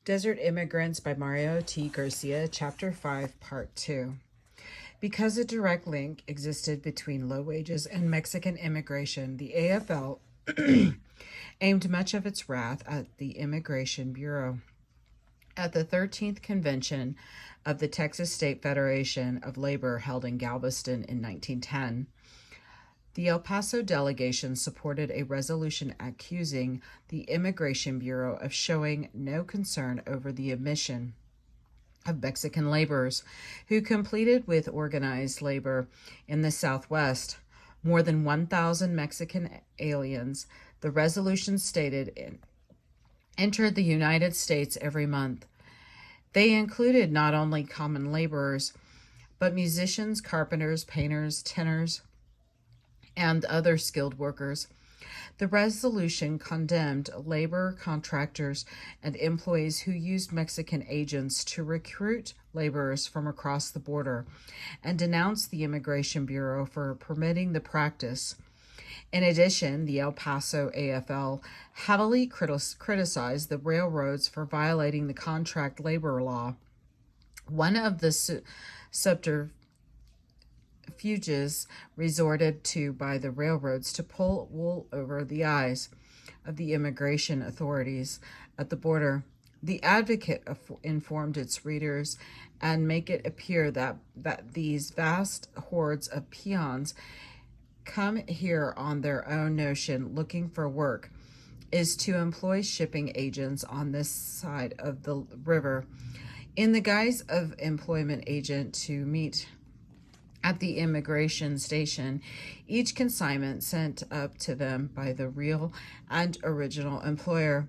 Desert Immigrants by Mario T. Garcia, Chapter 5, Part 2. Because a direct link existed between low wages and Mexican immigration, the AFL aimed much of its wrath at the Immigration Bureau. At the 13th convention of the Texas State Federation of Labor held in Galveston in 1910, the El Paso delegation supported a resolution accusing the Immigration Bureau of showing no concern over the admission of Mexican laborers who completed with organized labor in the Southwest. More than 1,000 Mexican aliens, the resolution stated, entered the United States every month. They included not only common laborers, but musicians, carpenters, painters, tinners, and other skilled workers. The resolution condemned labor contractors and employees who used Mexican agents to recruit laborers from across the border and denounced the Immigration Bureau for permitting the practice. In addition, the El Paso AFL heavily criticized the railroads for violating the contract labor law. One of the subterfuges resorted to by the railroads to pull wool over the eyes of the immigration authorities at the border. The Advocate informed its readers and make it appear that these vast hordes of peons come here on their own notion looking for work is to employ shipping agents on this side of the river in the guise of employment agent to meet at the immigration station, each consignment sent up to them by the real and original employer.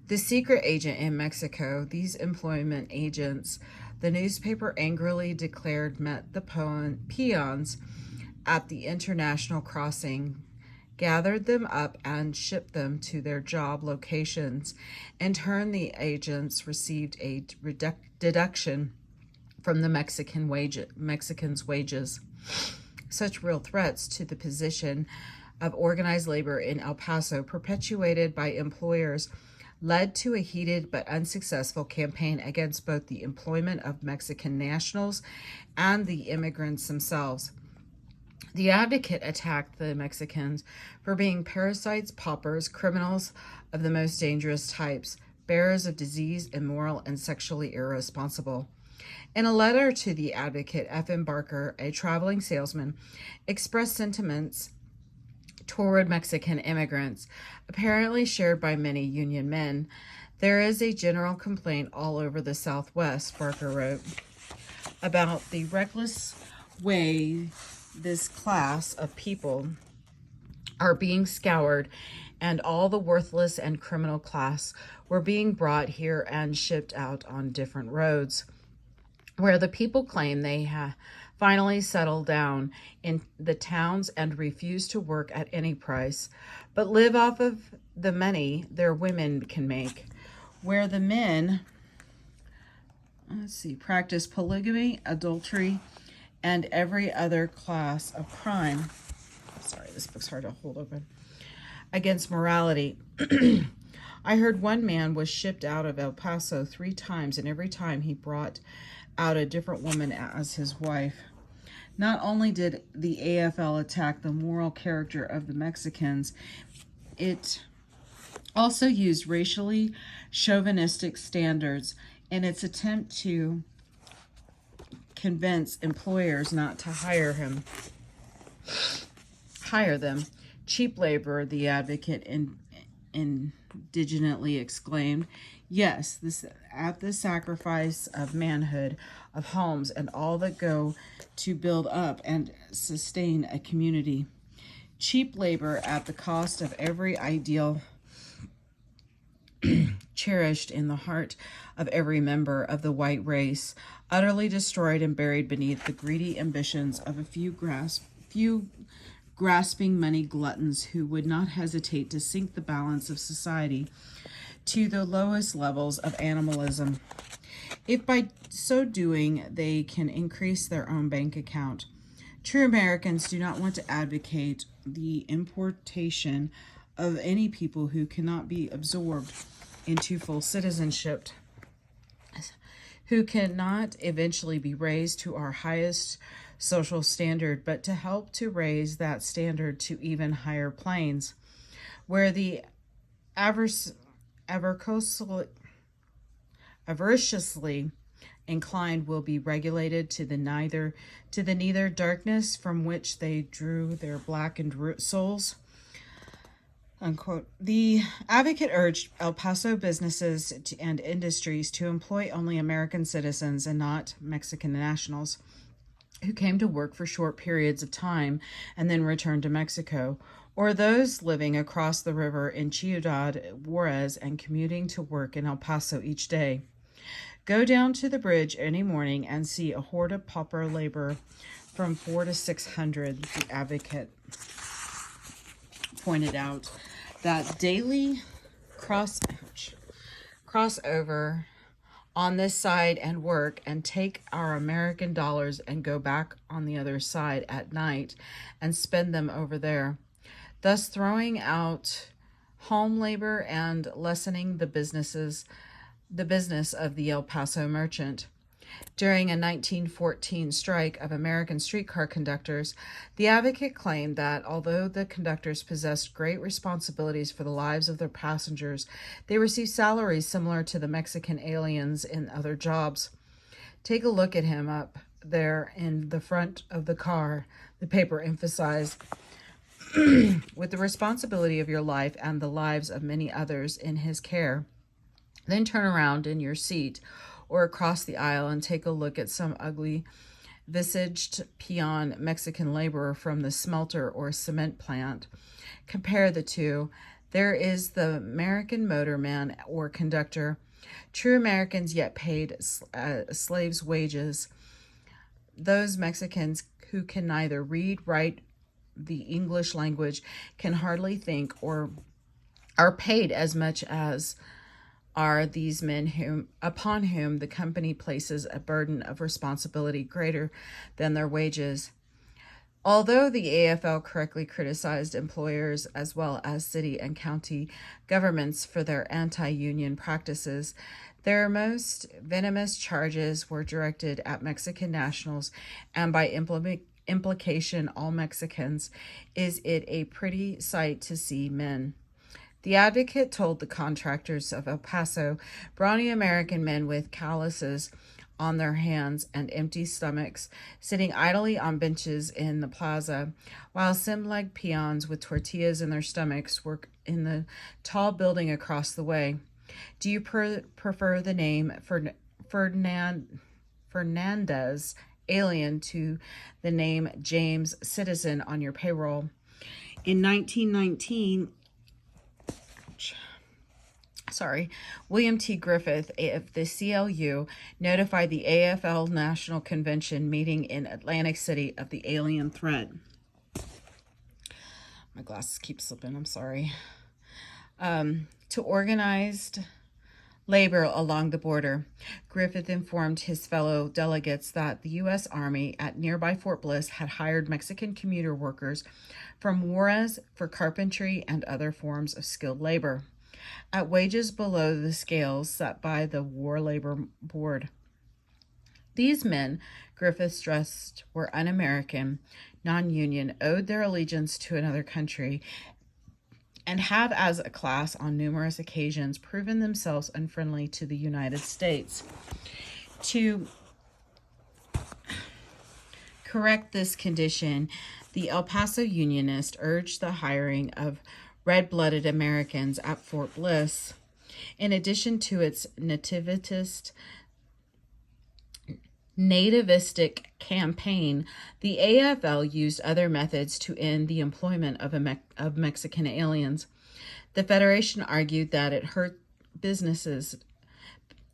The secret agent in Mexico, these employment agents, the newspaper angrily declared, met the peons at the international crossing, gathered them up and shipped them to their job locations. In turn, the agents received a deduction from the Mexicans' wages. Such real threats to the position of organized labor in El Paso, perpetuated by employers, led to a heated but unsuccessful campaign against both the employment of Mexican nationals and the immigrants themselves. The Advocate attacked the Mexicans for being parasites, paupers, criminals of the most dangerous types, bearers of disease, immoral, and sexually irresponsible. In a letter to the Advocate, F.M. Barker, a traveling salesman, expressed sentiments toward Mexican immigrants, apparently shared by many Union men. There is a general complaint all over the Southwest, Barker wrote, about the reckless way this class of people are being scoured, and all the worthless and criminal class were being brought here and shipped out on different roads, where the people claim they have finally settled down in the towns and refuse to work at any price, but live off of the money their women can make, where the men, practice polygamy, adultery, and every other class of crime. Sorry, this book's hard to hold open. Against morality. I heard one man was shipped out of El Paso 3 times, and every time he brought out a different woman as his wife. Not only did the AFL attack the moral character of the Mexicans, it also used racially chauvinistic standards in its attempt to convince employers not to hire them. Cheap labor, the Advocate indignantly exclaimed. Yes, this at the sacrifice of manhood, of homes, and all that go to build up and sustain a community. Cheap labor at the cost of every ideal cherished in the heart of every member of the white race, utterly destroyed and buried beneath the greedy ambitions of a few grasping money gluttons who would not hesitate to sink the balance of society to the lowest levels of animalism, if by so doing they can increase their own bank account. True Americans do not want to advocate the importation of any people who cannot be absorbed into full citizenship. who cannot eventually be raised to our highest social standard, but to help to raise that standard to even higher planes, where the avariciously inclined will be regulated to the neither darkness from which they drew their blackened souls. Unquote. The advocate urged El Paso businesses and industries to employ only American citizens and not Mexican nationals who came to work for short periods of time and then returned to Mexico, or those living across the river in Ciudad Juarez and commuting to work in El Paso each day. Go down to the bridge any morning and see a horde of pauper labor from 400 to 600, the advocate pointed out. That daily crossover on this side and work and take our American dollars and go back on the other side at night and spend them over there, thus throwing out home labor and lessening the business of the El Paso merchant. During a 1914 strike of American streetcar conductors, the advocate claimed that although the conductors possessed great responsibilities for the lives of their passengers, they received salaries similar to the Mexican aliens in other jobs. Take a look at him up there in the front of the car, the paper emphasized, with the responsibility of your life and the lives of many others in his care. Then turn around in your seat or across the aisle and take a look at some ugly-visaged peon Mexican laborer from the smelter or cement plant. Compare the two. There is the American motorman or conductor, true Americans yet paid slaves' wages. Those Mexicans who can neither read, write the English language, can hardly think, or are paid as much as are these men upon whom the company places a burden of responsibility greater than their wages. Although the AFL correctly criticized employers as well as city and county governments for their anti-union practices, their most venomous charges were directed at Mexican nationals and by implication all Mexicans. Is it a pretty sight to see men? The advocate told the contractors of El Paso, brawny American men with calluses on their hands and empty stomachs, sitting idly on benches in the plaza, while sim-legged peons with tortillas in their stomachs work in the tall building across the way. Do you prefer the name Fernandez, alien, to the name James, citizen, on your payroll? In 1919, William T. Griffith of the CLU notified the AFL National Convention meeting in Atlantic City of the alien threat. My glasses keep slipping, I'm sorry. To organized labor along the border. Griffith informed his fellow delegates that the U.S. Army at nearby Fort Bliss had hired Mexican commuter workers from Juarez for carpentry and other forms of skilled labor, at wages below the scales set by the War Labor Board. These men, Griffith stressed, were un-American, non-union, owed their allegiance to another country, and have as a class on numerous occasions proven themselves unfriendly to the United States. To correct this condition, the El Paso Unionist urged the hiring of red-blooded Americans at Fort Bliss. In addition to its nativistic campaign, the AFL used other methods to end the employment of Mexican aliens. The Federation argued that it hurt business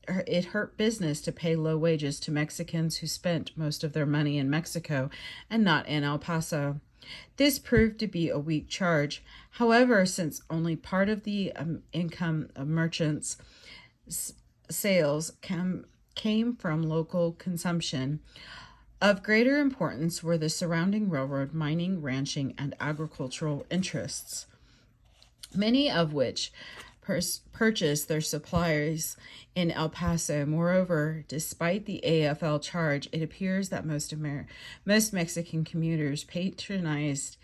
to pay low wages to Mexicans who spent most of their money in Mexico and not in El Paso. This proved to be a weak charge. However, since only part of the income of merchants' sales came from local consumption, of greater importance were the surrounding railroad, mining, ranching, and agricultural interests, many of which purchase their supplies in El Paso. Moreover, despite the AFL charge, it appears that most Mexican commuters patronized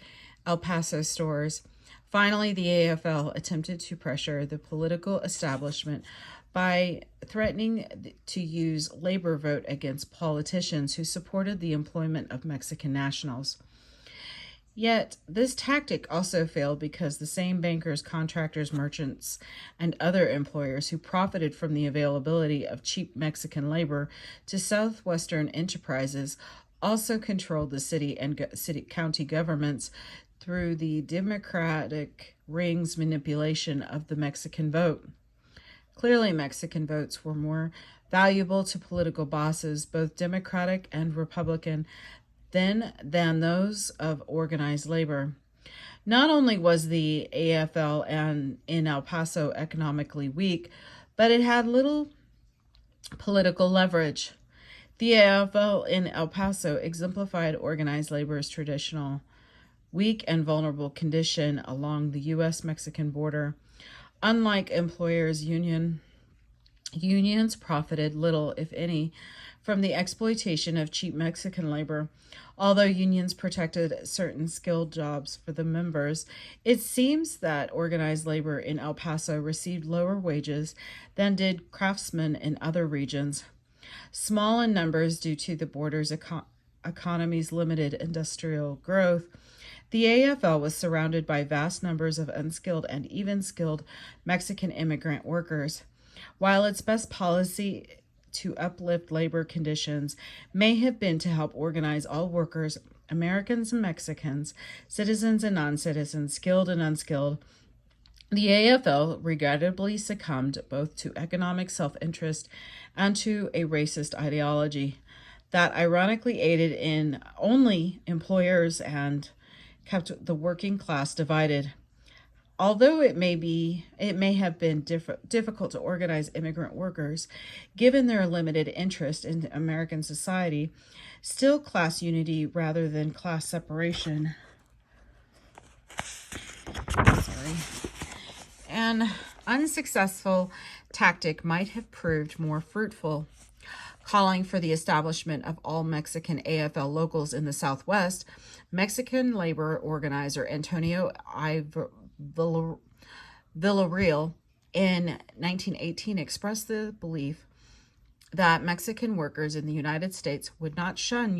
El Paso stores. Finally, the AFL attempted to pressure the political establishment by threatening to use labor vote against politicians who supported the employment of Mexican nationals. Yet, this tactic also failed because the same bankers, contractors, merchants, and other employers who profited from the availability of cheap Mexican labor to southwestern enterprises also controlled the city and county governments through the Democratic rings manipulation of the Mexican vote. Clearly, Mexican votes were more valuable to political bosses, both Democratic and Republican, than those of organized labor. Not only was the AFL in El Paso economically weak, but it had little political leverage. The AFL in El Paso exemplified organized labor's traditional weak and vulnerable condition along the U.S.-Mexican border. Unlike employers' unions profited little, if any, from the exploitation of cheap Mexican labor. Although unions protected certain skilled jobs for the members, it seems that organized labor in El Paso received lower wages than did craftsmen in other regions. Small in numbers due to the border's economy's limited industrial growth, the AFL was surrounded by vast numbers of unskilled and even skilled Mexican immigrant workers. While its best policy to uplift labor conditions may have been to help organize all workers, Americans and Mexicans, citizens and non-citizens, skilled and unskilled, the AFL regrettably succumbed both to economic self-interest and to a racist ideology that ironically aided in only employers and kept the working class divided. Although it may have been difficult to organize immigrant workers, given their limited interest in American society, still class unity rather than class separation. An unsuccessful tactic might have proved more fruitful. Calling for the establishment of all Mexican AFL locals in the Southwest, Mexican labor organizer Antonio Villarreal in 1918 expressed the belief that Mexican workers in the United States would not shun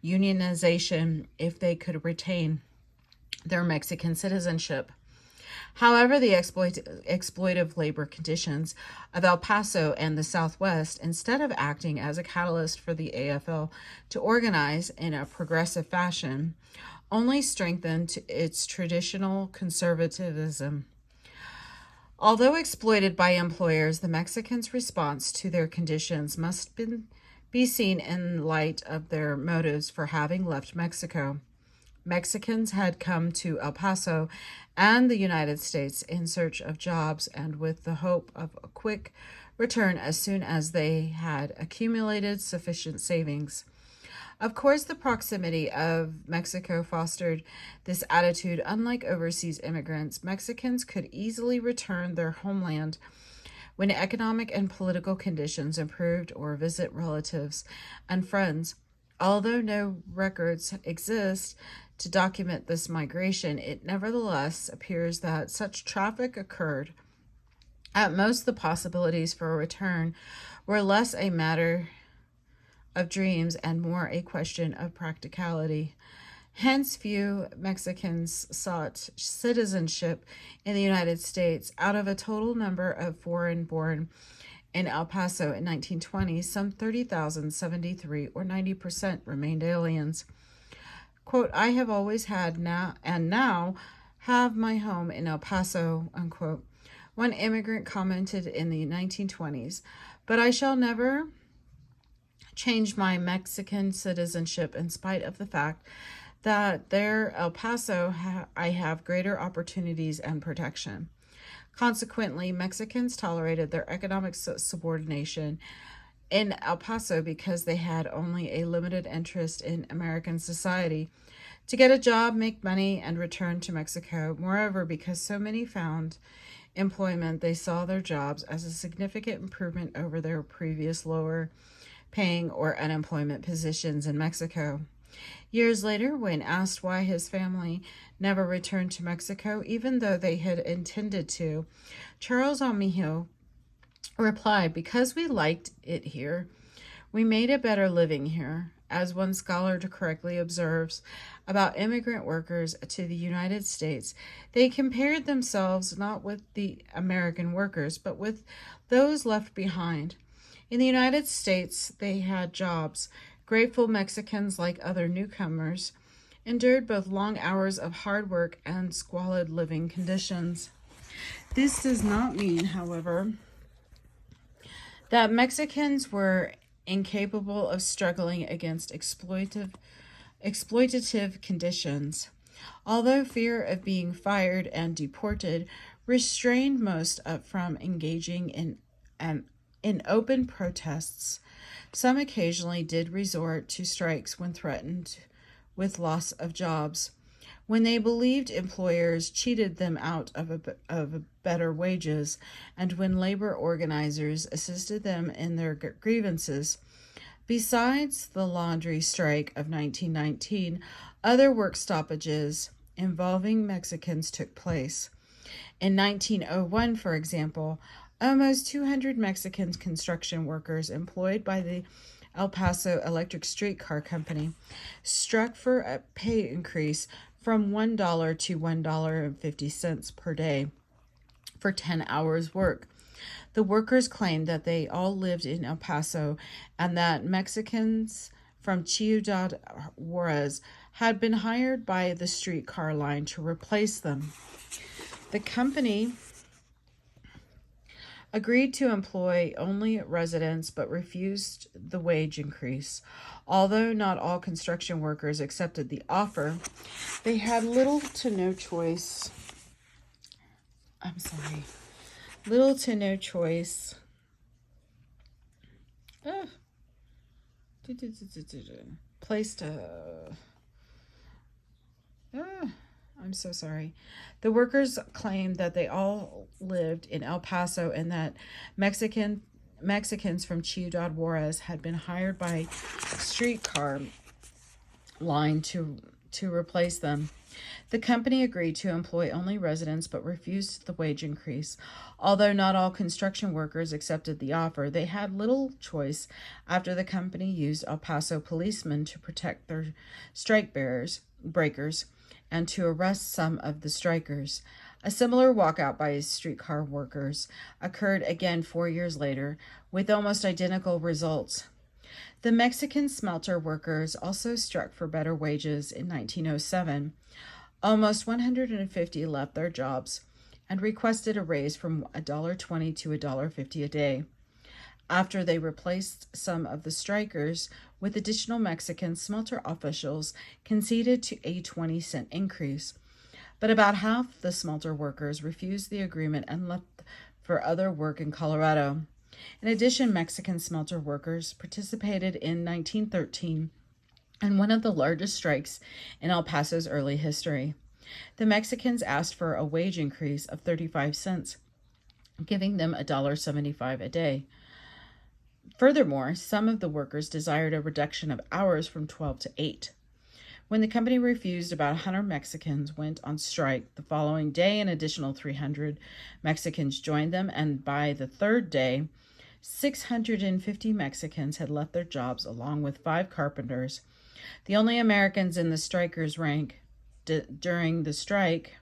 unionization if they could retain their Mexican citizenship. However, the exploitive labor conditions of El Paso and the Southwest, instead of acting as a catalyst for the AFL to organize in a progressive fashion, only strengthened its traditional conservatism. Although exploited by employers, the Mexicans' response to their conditions must be seen in light of their motives for having left Mexico. Mexicans had come to El Paso and the United States in search of jobs and with the hope of a quick return as soon as they had accumulated sufficient savings. Of course, the proximity of Mexico fostered this attitude. Unlike overseas immigrants, Mexicans could easily return their homeland when economic and political conditions improved or visit relatives and friends. Although no records exist to document this migration, it nevertheless appears that such traffic occurred. At most, the possibilities for a return were less a matter of dreams and more a question of practicality. Hence, few Mexicans sought citizenship in the United States. Out of a total number of foreign-born in El Paso in 1920, some 30,073 or 90% remained aliens. Quote, "I have always had now have my home in El Paso," unquote. One immigrant commented in the 1920s, "But I shall never change my Mexican citizenship in spite of the fact that there El Paso I have greater opportunities and protection." Consequently, Mexicans tolerated their economic subordination in El Paso because they had only a limited interest in American society, to get a job, make money, and return to Mexico. Moreover, because so many found employment, they saw their jobs as a significant improvement over their previous lower paying or unemployment positions in Mexico. Years later, when asked why his family never returned to Mexico, even though they had intended to, Charles Armijo replied, "Because we liked it here. We made a better living here." As one scholar correctly observes about immigrant workers to the United States, they compared themselves not with the American workers, but with those left behind. In the United States, they had jobs. Grateful Mexicans, like other newcomers, endured both long hours of hard work and squalid living conditions. This does not mean, however, that Mexicans were incapable of struggling against exploitative conditions. Although fear of being fired and deported restrained most from engaging in open protests, some occasionally did resort to strikes when threatened with loss of jobs. When they believed employers cheated them out of better wages, and when labor organizers assisted them in their grievances. Besides the laundry strike of 1919, other work stoppages involving Mexicans took place. In 1901, for example, almost 200 Mexican construction workers employed by the El Paso Electric Streetcar Company struck for a pay increase from $1 to $1.50 per day for 10 hours work. The workers claimed that they all lived in El Paso and that Mexicans from Ciudad Juarez had been hired by the streetcar line to replace them. The company agreed to employ only residents but refused the wage increase. Although not all construction workers accepted the offer, they had little to no choice. Place to. I'm so sorry. The workers claimed that they all lived in El Paso and that Mexicans from Ciudad Juarez had been hired by streetcar line to replace them. The company agreed to employ only residents but refused the wage increase. Although not all construction workers accepted the offer, they had little choice after the company used El Paso policemen to protect their breakers and to arrest some of the strikers. A similar walkout by streetcar workers occurred again 4 years later with almost identical results. The Mexican smelter workers also struck for better wages in 1907. Almost 150 left their jobs and requested a raise from $1.20 to $1.50 a day. After they replaced some of the strikers with additional Mexican, smelter officials conceded to a 20-cent increase. But about half the smelter workers refused the agreement and left for other work in Colorado. In addition, Mexican smelter workers participated in 1913 in one of the largest strikes in El Paso's early history. The Mexicans asked for a wage increase of 35 cents, giving them $1.75 a day. Furthermore, some of the workers desired a reduction of hours from 12 to 8. When the company refused, about 100 Mexicans went on strike. The following day, an additional 300 Mexicans joined them, and by the third day, 650 Mexicans had left their jobs along with 5 carpenters. The only Americans in the strikers' rank during the strike,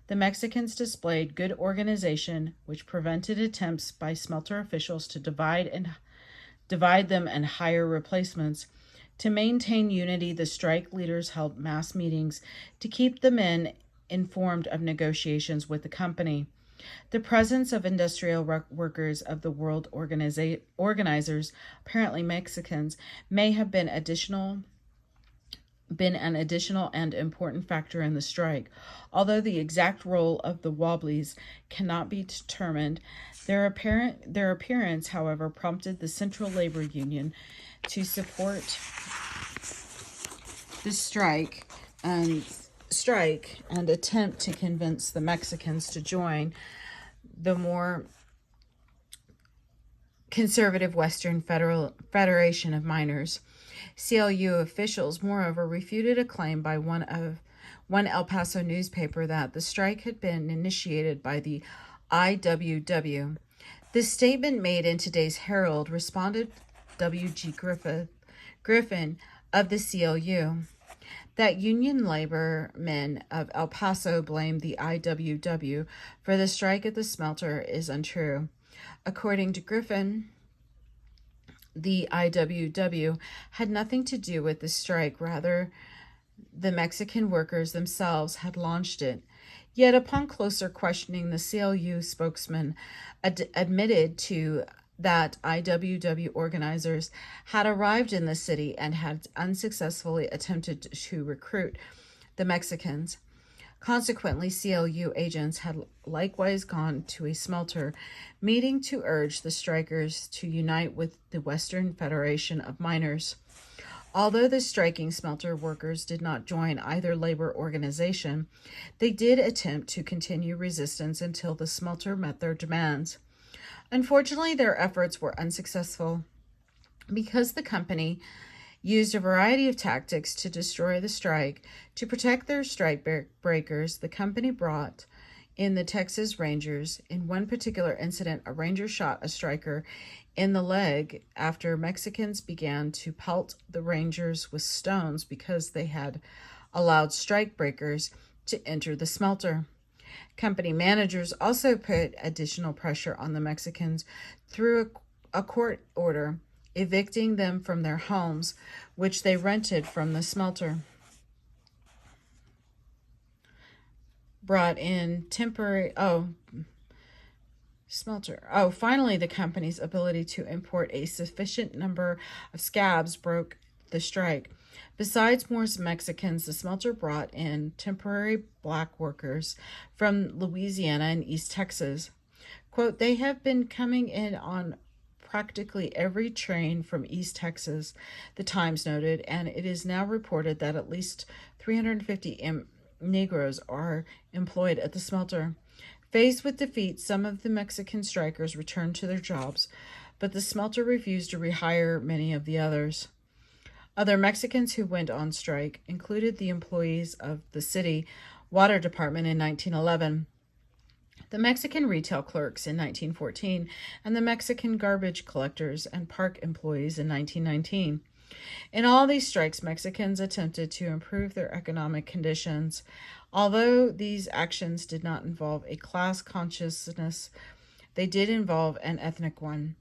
the Mexicans displayed good organization, which prevented attempts by smelter officials to divide them and hire replacements. To maintain unity, the strike leaders held mass meetings to keep the men informed of negotiations with the company. The presence of industrial workers of the world organizers, apparently Mexicans, may have been an additional and important factor in the strike. Although the exact role of the Wobblies cannot be determined, their appearance, however, prompted the Central Labor Union to support the strike and attempt to convince the Mexicans to join. the more conservative Western Federation of Miners. CLU officials, moreover, refuted a claim by one El Paso newspaper that the strike had been initiated by the IWW. The statement made in today's Herald responded W.G. Griffin of the CLU. That union labor men of El Paso blamed the IWW for the strike at the smelter is untrue. According to Griffin, the IWW had nothing to do with the strike. Rather, the Mexican workers themselves had launched it. Yet, upon closer questioning, the CLU spokesman admitted to that IWW organizers had arrived in the city and had unsuccessfully attempted to recruit the Mexicans. Consequently, CLU agents had likewise gone to a smelter meeting to urge the strikers to unite with the Western Federation of Miners. Although the striking smelter workers did not join either labor organization, they did attempt to continue resistance until the smelter met their demands. Unfortunately, their efforts were unsuccessful because the company used a variety of tactics to destroy the strike. To protect their strike breakers, the company brought in the Texas Rangers. In one particular incident, a ranger shot a striker in the leg after Mexicans began to pelt the Rangers with stones because they had allowed strike breakers to enter the smelter. Company managers also put additional pressure on the Mexicans through a court order evicting them from their homes, which they rented from the smelter. Brought in temporary finally, the company's ability to import a sufficient number of scabs broke the strike. Besides more Mexicans, the smelter brought in temporary black workers from Louisiana and East Texas. Quote, they have been coming in on practically every train from East Texas, the Times noted, and it is now reported that at least 350 Negroes are employed at the smelter. Faced with defeat, some of the Mexican strikers returned to their jobs, but the smelter refused to rehire many of the others. Other Mexicans who went on strike included the employees of the city water department in 1911, the Mexican retail clerks in 1914, and the Mexican garbage collectors and park employees in 1919. In all these strikes, Mexicans attempted to improve their economic conditions. Although these actions did not involve a class consciousness, they did involve an ethnic one.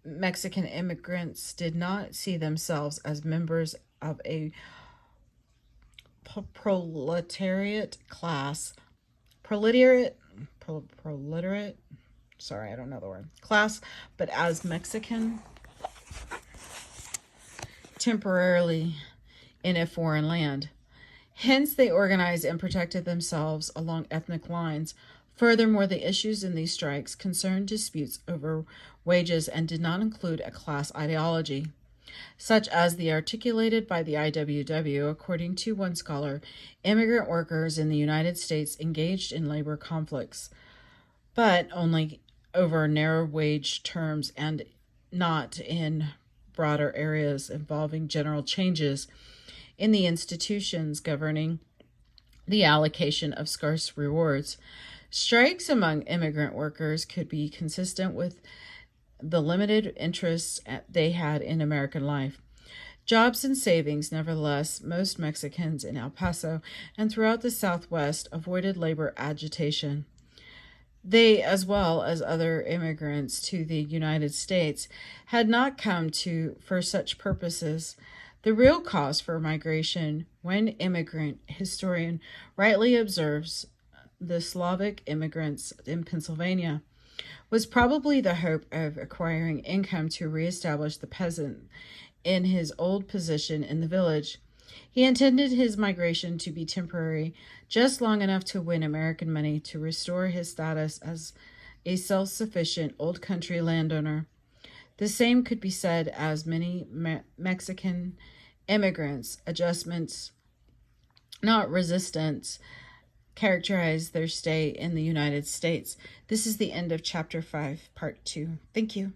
Mexican immigrants did not see themselves as members of a proletariat class. Class, but as Mexican temporarily in a foreign land. Hence, they organized and protected themselves along ethnic lines. Furthermore, the issues in these strikes concerned disputes over wages and did not include a class ideology, such as the articulated by the IWW. According to one scholar, immigrant workers in the United States engaged in labor conflicts, but only over narrow wage terms and not in broader areas involving general changes in the institutions governing the allocation of scarce rewards. Strikes among immigrant workers could be consistent with the limited interests they had in American life. Jobs and savings, nevertheless, most Mexicans in El Paso and throughout the Southwest avoided labor agitation. They, as well as other immigrants to the United States, had not come for such purposes. The real cause for migration, one immigrant historian rightly observes, the Slavic immigrants in Pennsylvania, was probably the hope of acquiring income to reestablish the peasant in his old position in the village. He intended his migration to be temporary, just long enough to win American money to restore his status as a self-sufficient old country landowner. The same could be said as many Mexican immigrants' adjustments, not resistance, characterize their stay in the United States. This is the end of Chapter 5, Part 2. Thank you.